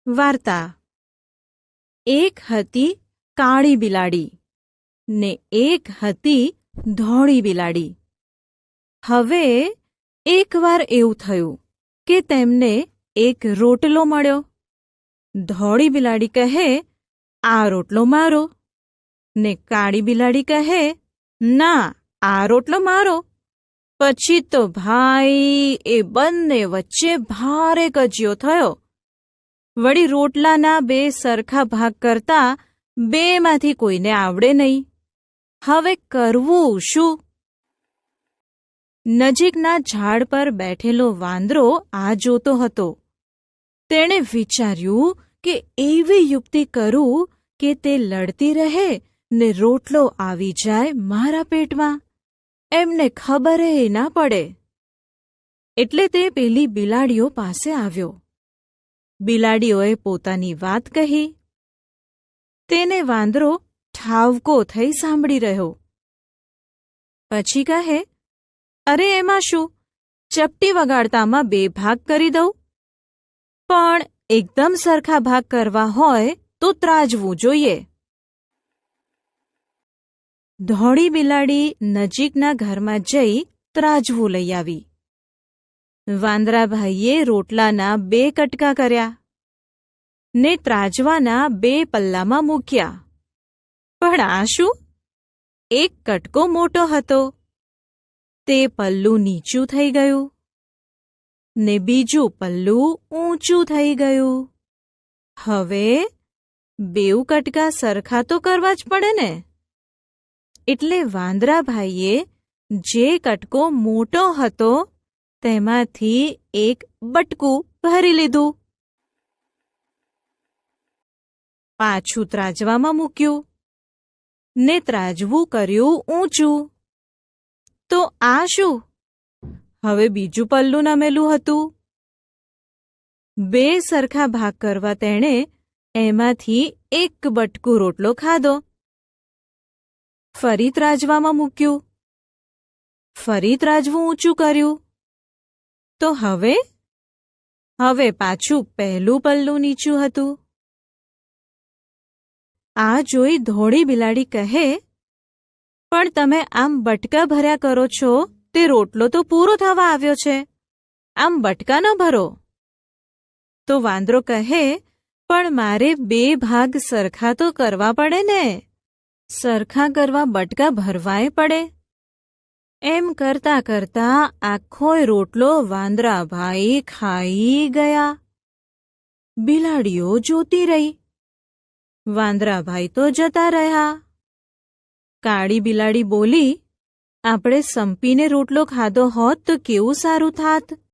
વાર્તા. એક હતી કાળી બિલાડી ને એક હતી ધોળી બિલાડી. હવે એકવાર એવું થયું કે તેમને એક રોટલો મળ્યો. ધોળી બિલાડી કહે, આ રોટલો મારો, ને કાળી બિલાડી કહે, ના, આ રોટલો મારો. પછી તો ભાઈ એ બંને વચ્ચે ભારે કજિયો થયો. વળી રોટલાના બે સરખા ભાગ કરતા બેમાંથી કોઈને આવડે નહીં. હવે કરવું શું? નજીકના ઝાડ પર બેઠેલો વાંદરો આ જોતો હતો. તેણે વિચાર્યું કે એવી યુક્તિ કરું કે તે લડતી રહે ને રોટલો આવી જાય મારા પેટમાં, એમને ખબરેય ના પડે. એટલે તે પેલી બિલાડીઓ પાસે આવ્યો. બિલાડીઓએ પોતાની વાત કહી. તેને વાંદરો ઠાવકો થઈ સાંભળી રહ્યો. પછી કહે, અરે એમાં શું, ચપટી વગાડતામાં બે ભાગ કરી દઉં. પણ એકદમ સરખા ભાગ કરવા હોય તો ત્રાજવું જોઈએ. ધોળી બિલાડી નજીકના ઘરમાં જઈ ત્રાજવું લઈ આવી. વાંદરાભાઈએ રોટલાના બે કટકા કર્યા ને ત્રાજવાના બે પલ્લામાં મૂક્યા. પણ આ શું? એક કટકો મોટો હતો, તે પલ્લું નીચું થઈ ગયું ને બીજું પલ્લું ઊંચું થઈ ગયું. હવે બેઉ કટકા સરખા તો કરવા જ પડે ને. એટલે વાંદરાભાઈએ જે કટકો મોટો હતો તેમાંથી એક બટકું ભરી લીધું. પાછું ત્રાજવામાં મૂક્યું ને ત્રાજવું કર્યું ઊંચું. તો આ શું? હવે બીજું પલ્લું નમેલું હતું. બે સરખા ભાગ કરવા તેણે એમાંથી એક બટકું રોટલો ખાધો. ફરી ત્રાજવામાં મૂક્યું, ફરી ત્રાજવું ઊંચું કર્યું. તો હવે પાછું પહેલું પલ્લું નીચું હતું. આ જોઈ ધોળી બિલાડી કહે, પણ તમે આમ બટકા ભર્યા કરો છો તે રોટલો તો પૂરો થવા આવ્યો છે, આમ બટકા ન ભરો. તો વાંદરો કહે, પણ મારે બે ભાગ સરખા તો કરવા પડે ને, સરખા કરવા બટકા ભરવાય પડે. એમ કરતા કરતા આખોય રોટલો વાંદરાભાઈ ખાઈ ગયા. બિલાડીઓ જોતી રહી. વાંદરાભાઈ તો જતા રહ્યા. કાળી બિલાડી બોલી, આપણે સંપીને રોટલો ખાધો હોત તો કેવું સારું થાત.